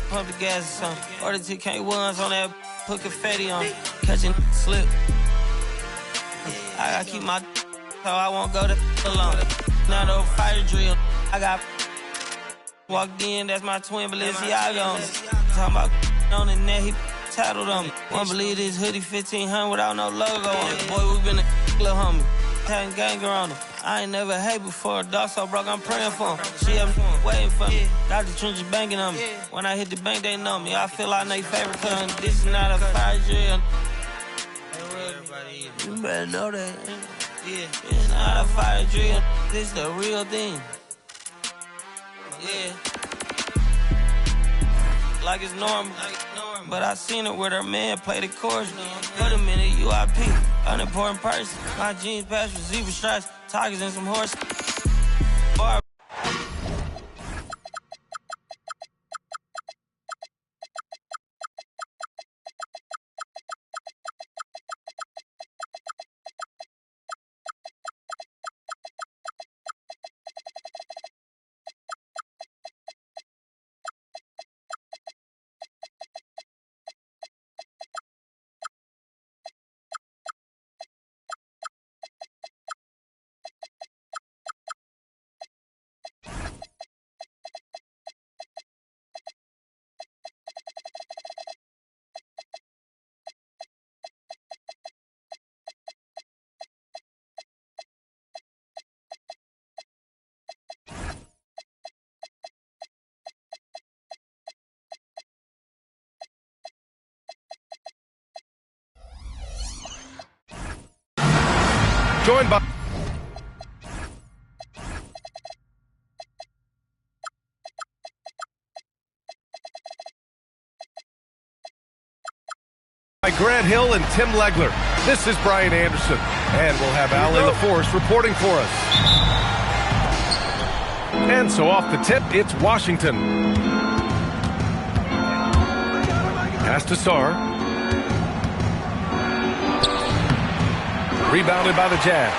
pump the gas or something. Order TK1s on that, put confetti on, catching slip. I keep my so I won't go to alone. Now the fire drill, I got walked in, that's my twin Balenciaga on it. Talking about on the net, he tattled on me. Won't believe this hoodie 1500 without no logo on it. Boy, we been a little homie, having ganger on him. I ain't never hate before, a dog so broke, I'm praying for him. She up waiting for me, got the trenches banging on me. When I hit the bank, they know me. I feel like they favorite cousin. This is not a fire drill. You better know that. Yeah, it's not a fire drill. This the real thing. Yeah. Like it's normal. But I seen it with her man play the chorus. Put him in a UIP, unimportant person. My jeans patch with zebra stripes, tigers and some horse. Bar. Joined by Grant Hill and Tim Legler. This is Brian Anderson, and we'll have Allie LaForce reporting for us. And so off the tip, it's Washington. Pass to Sarr. Rebounded by the Jazz.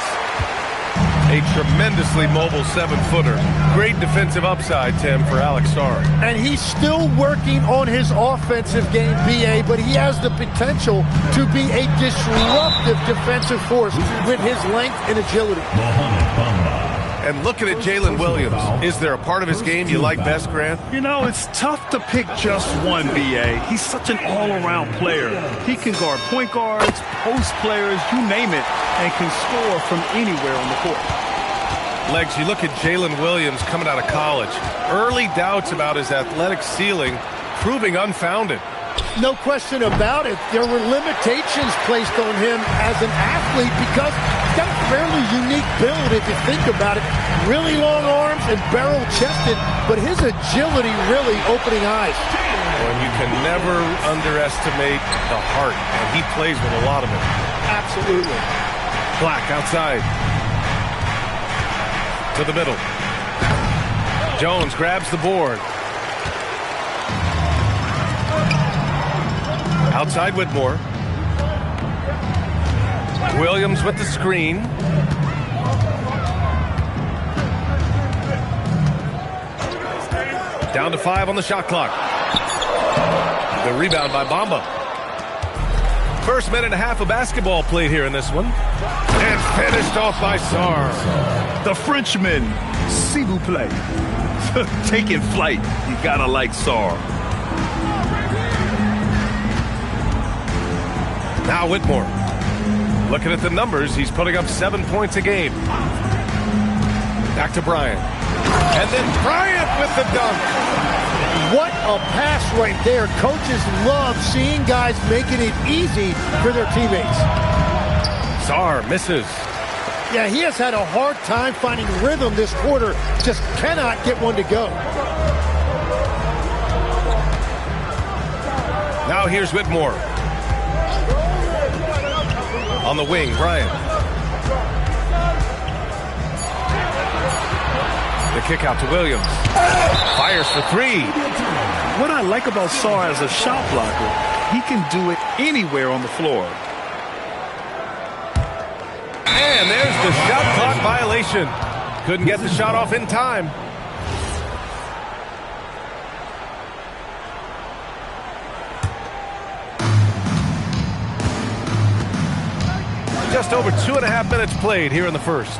A tremendously mobile 7-footer. Great defensive upside, Tim, for Alex Sarr. And he's still working on his offensive game, B.A., but he has the potential to be a disruptive defensive force with his length and agility. And looking at Jalen Williams, is there a part of his game you like best, Grant? You know, it's tough to pick just one, B.A. He's such an all-around player. He can guard point guards, post players, you name it, and can score from anywhere on the court. Legs, you look at Jalen Williams coming out of college. Early doubts about his athletic ceiling proving unfounded. No question about it. There were limitations placed on him as an athlete because he's got a fairly unique build if you think about it. Really long arms and barrel-chested, but his agility really opening eyes. And you can never underestimate the heart, and he plays with a lot of it. Absolutely. Black outside. To the middle. Jones grabs the board. Outside Whitmore. Williams with the screen. Down to 5 on the shot clock. The rebound by Bamba. First minute and a half of basketball played here in this one. And finished off by Sarr. The Frenchman, s'il vous plaît. Taking flight. You gotta like Sarr. Now Whitmore. Looking at the numbers, he's putting up 7 points a game. Back to Bryant. And then Bryant with the dunk. What a pass right there. Coaches love seeing guys making it easy for their teammates. Sarr misses. Yeah, he has had a hard time finding rhythm this quarter. Just cannot get one to go. Now here's Whitmore. On the wing, Bryant. The kick out to Williams. Fires for 3. What I like about Sarr as a shot blocker, he can do it anywhere on the floor. And there's the shot clock violation. Couldn't get the shot off in time. just over 2.5 minutes played here in the first.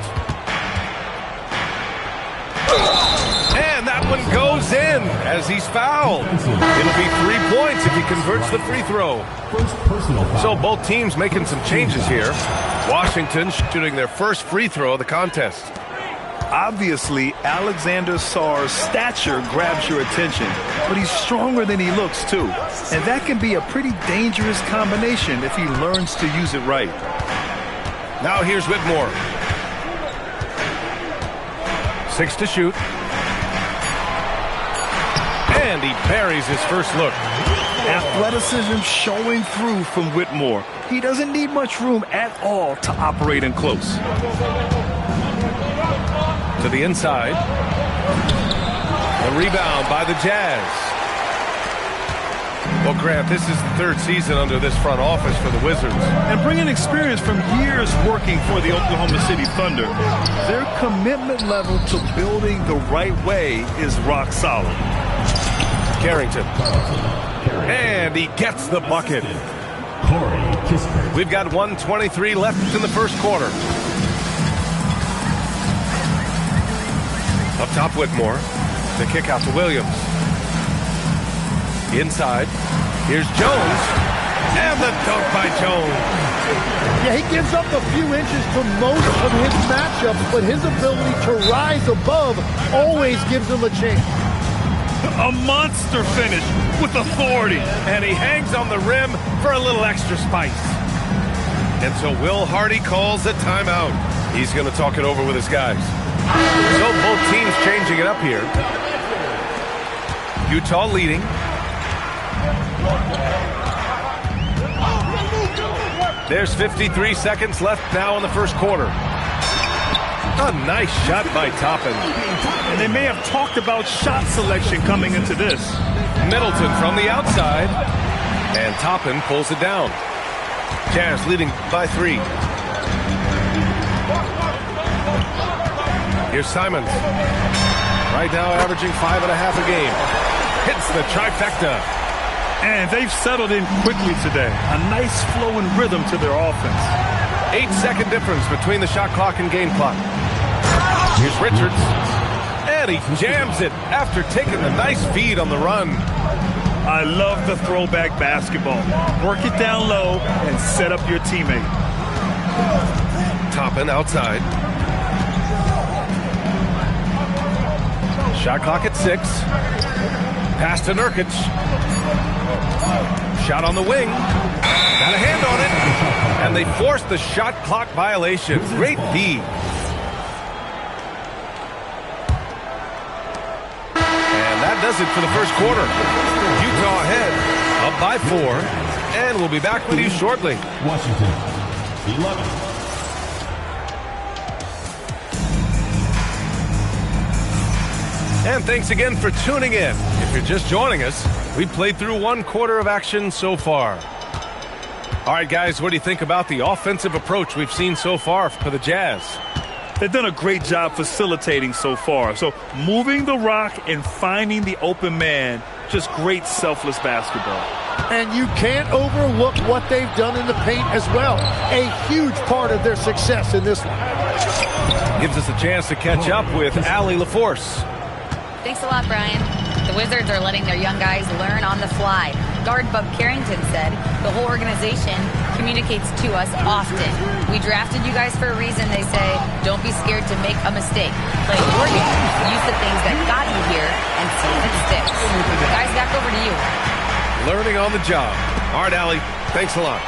And that one goes in as he's fouled. It'll be 3 points if he converts the free throw. So both teams making some changes here. Washington shooting their first free throw of the contest. Obviously, Alexander Sarr's stature grabs your attention, but he's stronger than he looks, too. And that can be a pretty dangerous combination if he learns to use it right. Now here's Whitmore. 6 to shoot. And he buries his first look. Athleticism showing through from Whitmore. He doesn't need much room at all to operate in close. To the inside. A rebound by the Jazz. Well, Grant, this is the third season under this front office for the Wizards. And bringing experience from years working for the Oklahoma City Thunder, their commitment level to building the right way is rock solid. Carrington. And he gets the bucket. We've got 1:23 left in the first quarter. Up top, Whitmore. The kick out to Williams. Inside. Here's Jones. And the dunk by Jones. Yeah, he gives up a few inches to most of his matchups, but his ability to rise above always gives him a chance. A monster finish with authority. And he hangs on the rim for a little extra spice. And so Will Hardy calls a timeout. He's going to talk it over with his guys. So both teams changing it up here. Utah leading. There's 53 seconds left now in the first quarter. A nice shot by Toppin. And they may have talked about shot selection coming into this. Middleton from the outside. And Toppin pulls it down. Jazz leading by 3. Here's Simons. Right now averaging 5.5 a game. Hits the trifecta. And they've settled in quickly today. A nice flow and rhythm to their offense. 8-second difference between the shot clock and game clock. Here's Richards. And he jams it after taking the nice feed on the run. I love the throwback basketball. Work it down low and set up your teammate. Toppin outside. Shot clock at 6. Pass to Nurkic. Shot on the wing. Got a hand on it. And they forced the shot clock violation. Great D. And that does it for the first quarter. Utah ahead, up by 4. And we'll be back with you shortly. Washington, 11. And thanks again for tuning in. If you're just joining us, we've played through 1 quarter of action so far. All right, guys, what do you think about the offensive approach we've seen so far for the Jazz? They've done a great job facilitating so far. So moving the rock and finding the open man, just great selfless basketball. And you can't overlook what they've done in the paint as well. A huge part of their success in this one. Gives us a chance to catch up with Allie LaForce. Thanks a lot, Brian. The Wizards are letting their young guys learn on the fly. Guard Bub Carrington said, the whole organization communicates to us often. We drafted you guys for a reason, they say. Don't be scared to make a mistake. Play your game, use the things that got you here, and see if it sticks. Guys, back over to you. Learning on the job. All right, Allie, thanks a lot.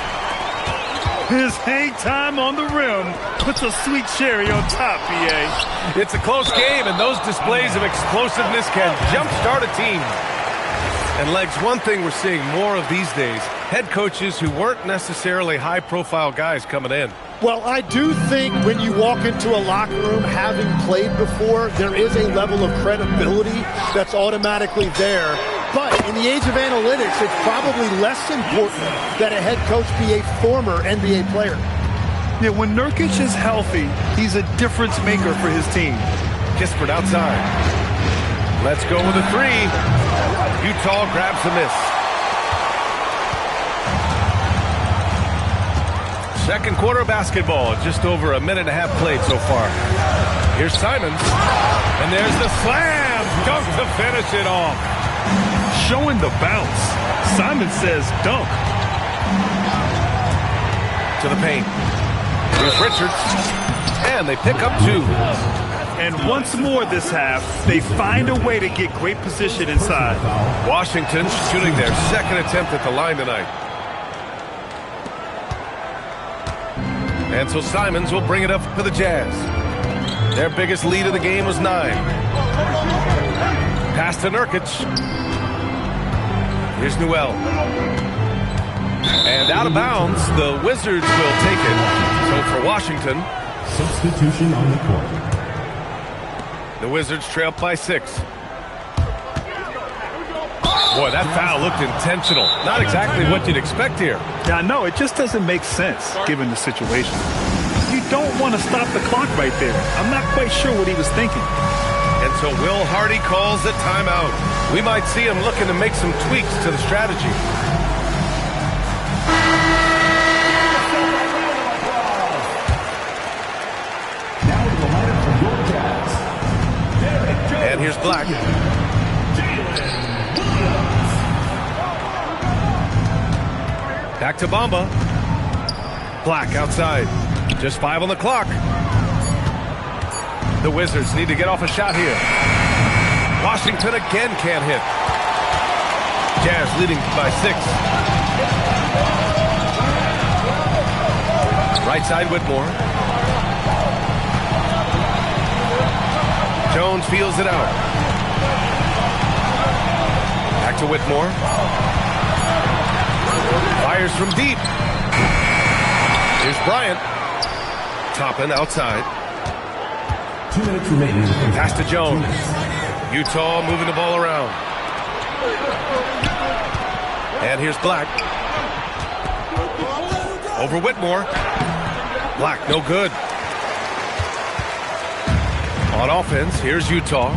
His hang time on the rim puts a sweet cherry on top, BA. It's a close game, and those displays of explosiveness can jumpstart a team. And, Legs, one thing we're seeing more of these days, head coaches who weren't necessarily high-profile guys coming in. Well, I do think when you walk into a locker room having played before, there is a level of credibility that's automatically there. But in the age of analytics, it's probably less important that a head coach be a former NBA player. Yeah, when Nurkic is healthy, he's a difference maker for his team. Kispert outside. Let's go with a 3. Utah grabs the miss. Second quarter of basketball, just over a minute and a half played so far. Here's Simons, and there's the slam dunk to finish it off. Showing the bounce. Simon says dunk. To the paint. Here's Richards, and they pick up 2. And once more this half, they find a way to get great position inside. Washington shooting their second attempt at the line tonight. And so Simons will bring it up for the Jazz. Their biggest lead of the game was 9. Pass to Nurkic. Here's Newell. And out of bounds, the Wizards will take it. So for Washington, Substitution on the court. the Wizards trail by 6. Boy, that foul looked intentional. Not exactly what you'd expect here. Yeah, no, it just doesn't make sense given the situation. You don't want to stop the clock right there. I'm not quite sure what he was thinking. And so Will Hardy calls the timeout. We might see him looking to make some tweaks to the strategy. And here's Black. Back to Bamba. Black outside. Just 5 on the clock. The Wizards need to get off a shot here. Washington again can't hit. Jazz leading by 6. Right side Whitmore. Jones feels it out. Back to Whitmore. Fires from deep. Here's Bryant. Toppin outside. 2 minutes remaining. Pass to Jones. Utah moving the ball around. And here's Black. Over Whitmore. Black, no good. On offense, here's Utah.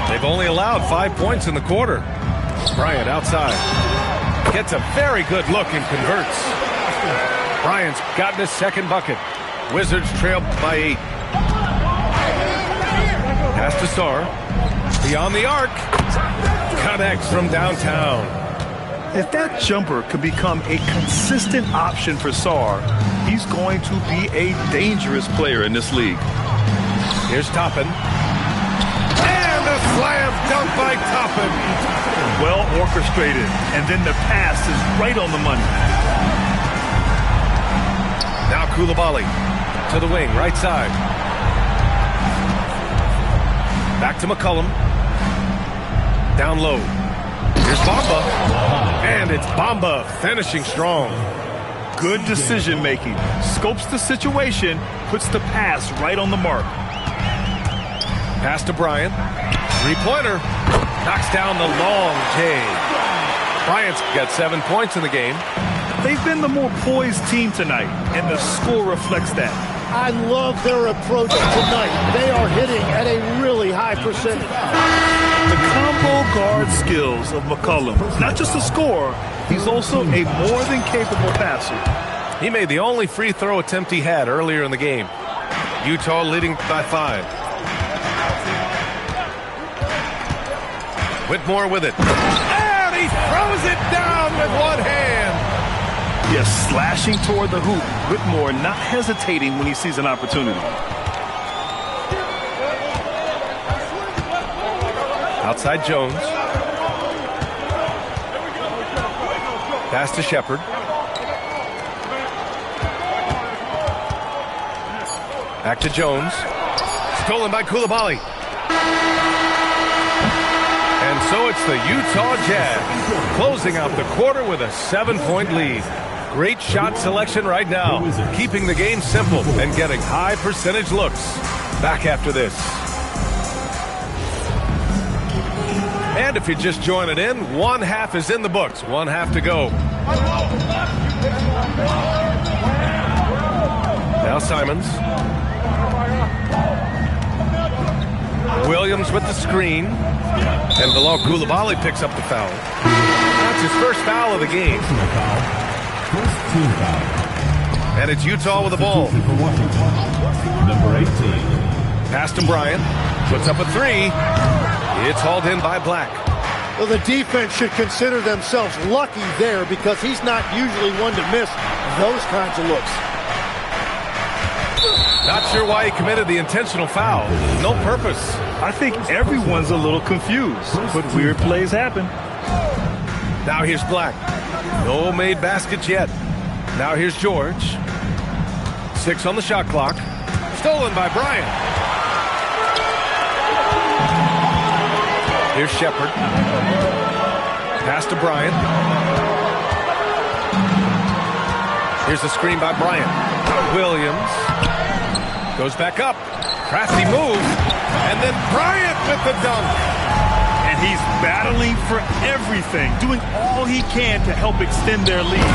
They've only allowed 5 points in the quarter. Bryant outside. Gets a very good look and converts. Bryant's gotten his second bucket. Wizards trail by 8. Pass to Sarr. Beyond the arc. Connects from downtown. If that jumper could become a consistent option for Sarr, he's going to be a dangerous player in this league. Here's Toppin. And a slam dunk by Toppin. Well orchestrated, and then the pass is right on the money. Now Coulibaly to the wing, right side. Back to McCollum. Down low. Here's Bamba. And it's Bamba finishing strong. Good decision making. Scopes the situation, puts the pass right on the mark. Pass to Bryant. 3-pointer. Knocks down the long J. Bryant's got 7 points in the game. They've been the more poised team tonight, and the score reflects that. I love their approach tonight. They are hitting at a really high percentage. The combo guard skills of McCollum. Not just a scorer, he's also a more than capable passer. He made the only free throw attempt he had earlier in the game. Utah leading by 5. Whitmore with it. And he throws it down with one hand. Yes, slashing toward the hoop. Whitmore not hesitating when he sees an opportunity. Outside Jones. Pass to Shepherd. Back to Jones. Stolen by Coulibaly. And so it's the Utah Jazz closing out the quarter with a 7-point lead. Great shot selection right now, keeping the game simple and getting high percentage looks. Back after this. And if you're just joining in, 1 half is in the books. 1 half to go. Now Simons. Williams with the screen. And Bilal Coulibaly picks up the foul. That's his first foul of the game. First team foul. And it's Utah with the ball. Number 18. Pass to Bryant. Puts up a three. It's hauled in by Black. Well, the defense should consider themselves lucky there because he's not usually one to miss those kinds of looks. Not sure why he committed the intentional foul. No purpose. I think everyone's a little confused, but weird plays happen. Now here's Black. No made baskets yet. Now here's George. 6 on the shot clock. Stolen by Bryant. Here's Shepard. Pass to Bryant. Here's the screen by Bryant. Williams. Goes back up. Crafty move. And then Bryant with the dunk. And he's battling for everything, doing all he can to help extend their lead.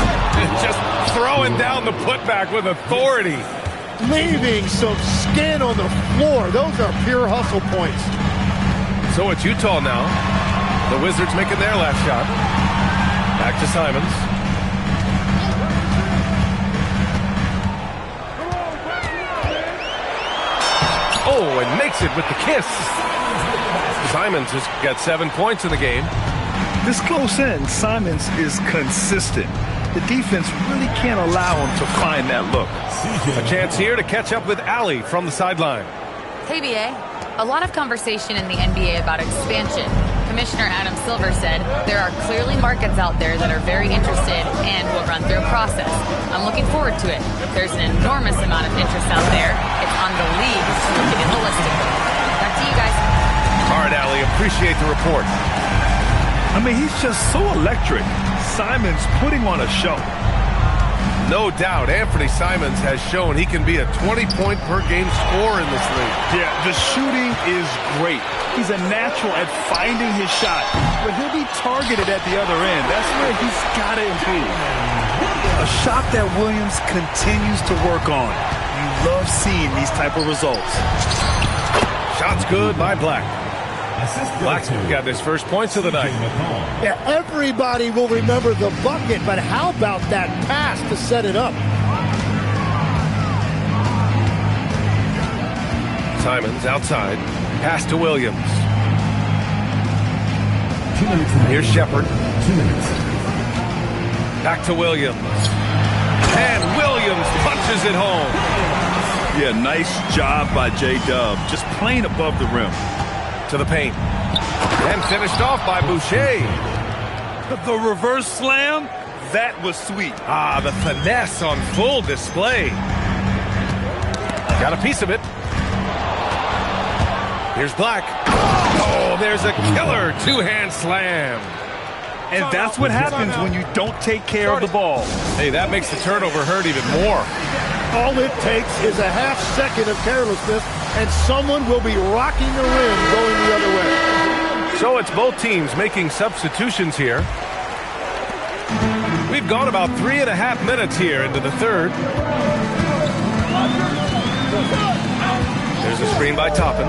Just throwing down the putback with authority. Leaving some skin on the floor. Those are pure hustle points. So it's Utah now. The Wizards making their last shot. Back to Simons. Oh, and makes it with the kiss. Simons has got 7 points in the game. This close in, Simons is consistent. The defense really can't allow him to find that look. A chance here to catch up with Allie from the sideline. Hey, BA. A lot of conversation in the NBA about expansion. Commissioner Adam Silver said there are clearly markets out there that are very interested and will run through a process. I'm looking forward to it. There's an enormous amount of interest out there. It's on the league to look at it holistically. Back to you guys. All right, Allie, appreciate the report. I mean, he's just so electric. Simons putting on a show. No doubt, Anthony Simons has shown he can be a 20-point-per-game scorer in this league. Yeah, the shooting is great. He's a natural at finding his shot, but he'll be targeted at the other end. That's where he's got to improve. A shot that Williams continues to work on. You love seeing these type of results. Shot's good by Black. Black's got his first points of the night. Yeah, everybody will remember the bucket, but how about that pass to set it up? Simons outside. Pass to Williams. 2 minutes. Here's Shepard. 2 minutes. Back to Williams. And Williams punches it home. Yeah, nice job by J-Dub. Just playing above the rim. To the paint. And finished off by Boucher. The reverse slam, that was sweet. Ah, the finesse on full display. Got a piece of it. Here's Black. Oh, there's a killer two-hand slam. And that's what happens when you don't take care of the ball. Hey, that makes the turnover hurt even more. All it takes is a half second of carelessness, and someone will be rocking the rim going the other way. So it's both teams making substitutions here. We've gone about 3.5 minutes here into the third. There's a screen by Toppin.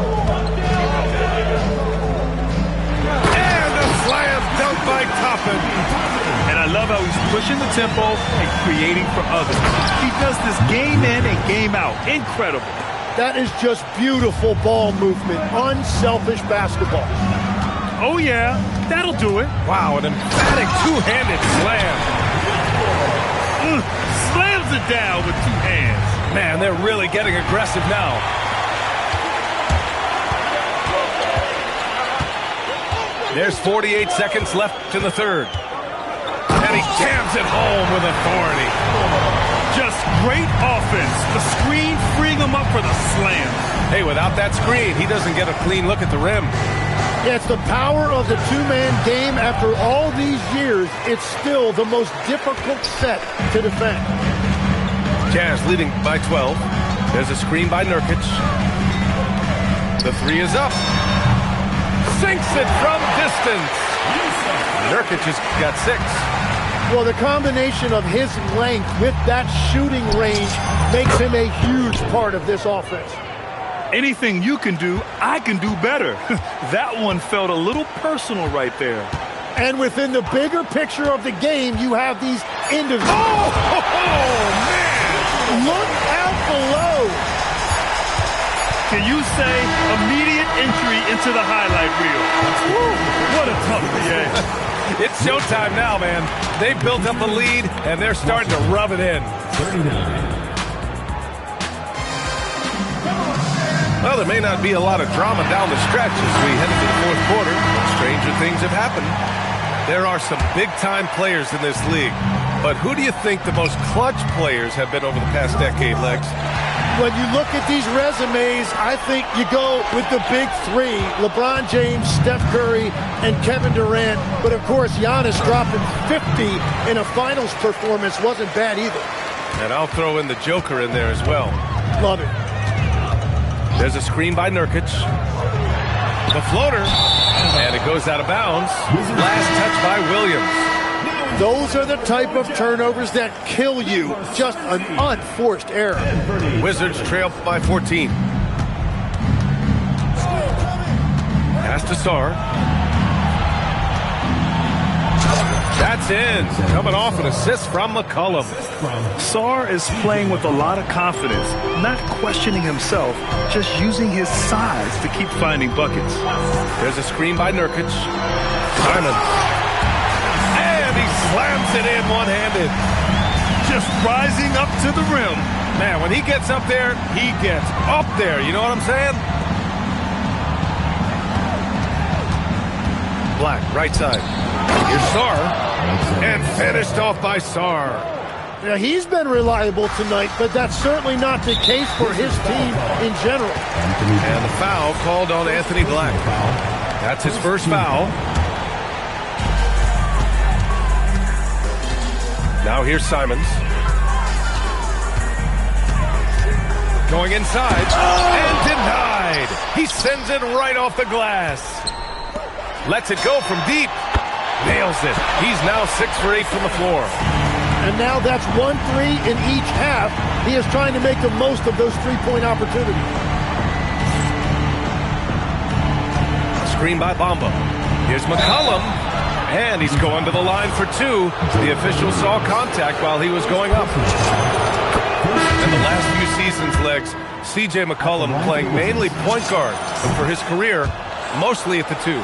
And a slam dunk by Toppin. And I love how he's pushing the tempo and creating for others. He does this game in and game out. Incredible. That is just beautiful ball movement, unselfish basketball. Oh, yeah, that'll do it. Wow, an emphatic two-handed slam. Slams it down with two hands. Man, they're really getting aggressive now. There's 48 seconds left in the third. And he jams it home with authority. Just great offense. The screen freeing him up for the slam. Hey, without that screen, he doesn't get a clean look at the rim. Yeah, it's the power of the two-man game. After all these years, it's still the most difficult set to defend. Jazz leading by 12. There's a screen by Nurkic. The three is up. Sinks it from distance. Nurkic has got 6. Well, the combination of his length with that shooting range makes him a huge part of this offense. Anything you can do, I can do better. That one felt a little personal right there. And within the bigger picture of the game, you have these individuals. Oh, man! Look out below. Can you say immediate entry into the highlight reel? Woo, what a tough PA. It's showtime now, man. They built up a lead, and they're starting to rub it in. 39. Well, there may not be a lot of drama down the stretch as we head into the fourth quarter, but stranger things have happened. There are some big-time players in this league, but who do you think the most clutch players have been over the past decade, Legs? When you look at these resumes, I think you go with the big three, LeBron James, Steph Curry, and Kevin Durant. But, of course, Giannis dropping 50 in a finals performance wasn't bad either. And I'll throw in the Joker in there as well. Love it. There's a screen by Nurkic. The floater. And it goes out of bounds. Last touch by Williams. Those are the type of turnovers that kill you. Just an unforced error. Wizards trail by 14. Pass to Sarr. That's in. Coming off an assist from McCollum. Sarr is playing with a lot of confidence, not questioning himself, just using his size to keep finding buckets. There's a screen by Nurkic. Simons. And he slams it in one-handed. Just rising up to the rim. Man, when he gets up there, he gets up there. You know what I'm saying? Black, right side. Here's Sarr. And finished off by Sarr. Now, he's been reliable tonight, but that's certainly not the case for his team in general. And the foul called on Anthony Black. That's his first foul. Now here's Simons. Going inside. And denied. He sends it right off the glass. Lets it go from deep. Nails it. He's now 6 for 8 from the floor. And now that's 1 3 in each half. He is trying to make the most of those three-point opportunities. Screen by Bamba. Here's McCollum. And he's going to the line for 2. The official saw contact while he was going up. In the last few seasons, Legs, C.J. McCollum playing mainly point guard, but for his career, mostly at the 2.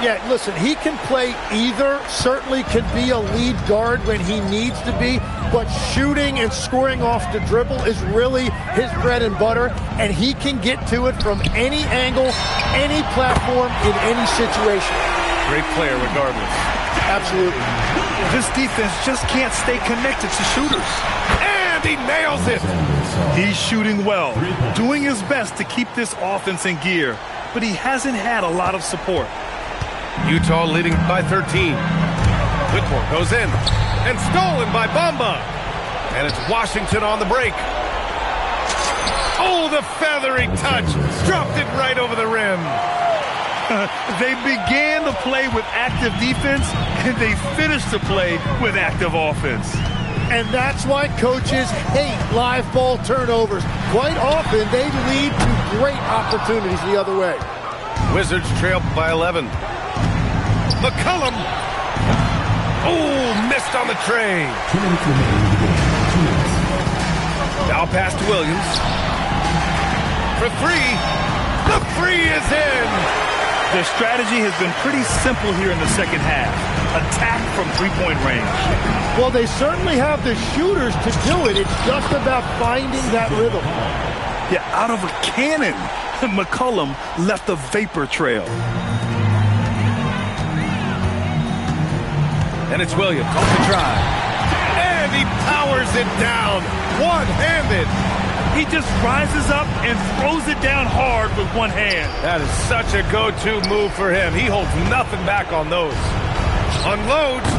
Yeah, listen, he can play either, certainly can be a lead guard when he needs to be, but shooting and scoring off the dribble is really his bread and butter, and he can get to it from any angle, any platform, in any situation. Great player regardless. Absolutely. This defense just can't stay connected to shooters. And he nails it. He's shooting well, doing his best to keep this offense in gear, but he hasn't had a lot of support. Utah leading by 13. Whitmore goes in. And stolen by Bamba. And it's Washington on the break. Oh, the feathery touch. Dropped it right over the rim. They began to play with active defense, and they finished to play with active offense. And that's why coaches hate live ball turnovers. Quite often, they lead to great opportunities the other way. Wizards trail by 11. McCollum. Oh, missed on the tray. 2 minutes remaining in the game. 2 minutes. Now pass to Williams. For 3. The 3 is in. Their strategy has been pretty simple here in the second half. Attack from three-point range. Well, they certainly have the shooters to do it. It's just about finding that rhythm. Yeah, out of a cannon, McCollum left a vapor trail. And it's Williams on the drive. And he powers it down. One-handed. He just rises up and throws it down hard with one hand. That is such a go-to move for him. He holds nothing back on those. Unloads.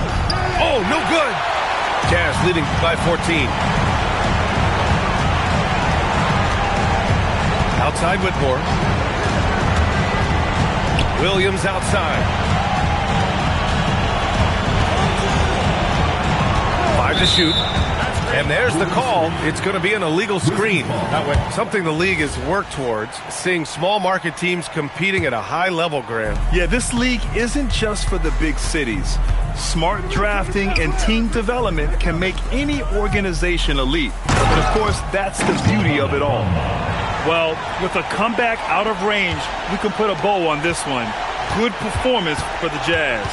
Oh, no good. Jazz leading by 14. Outside Whitmore. Williams outside. 5 to shoot. And there's the call. It's going to be an illegal screen. Something the league has worked towards, seeing small market teams competing at a high level, Graham. Yeah, this league isn't just for the big cities. Smart drafting and team development can make any organization elite. But of course, that's the beauty of it all. Well, with a comeback out of range, we can put a bow on this one. Good performance for the Jazz.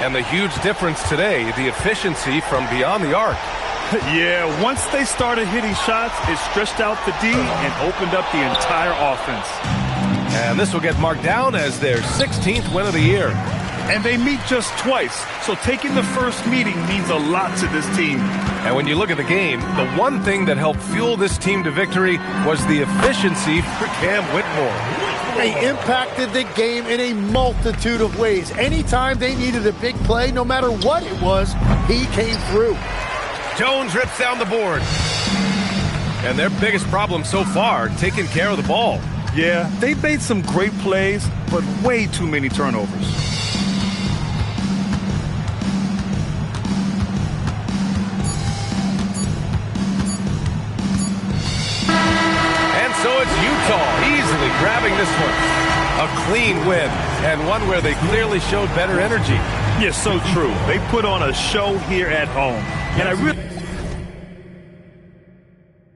And the huge difference today, the efficiency from beyond the arc. Yeah, once they started hitting shots, it stretched out the D and opened up the entire offense. And this will get marked down as their 16th win of the year. And they meet just twice, so taking the first meeting means a lot to this team. And when you look at the game, the one thing that helped fuel this team to victory was the efficiency for Cam Whitmore. They impacted the game in a multitude of ways. Anytime they needed a big play, no matter what it was, he came through. Jones rips down the board. And their biggest problem so far, taking care of the ball. Yeah, they made some great plays, but way too many turnovers. So it's Utah easily grabbing this one. A clean win, and one where they clearly showed better energy. Yes, so true. They put on a show here at home. And I really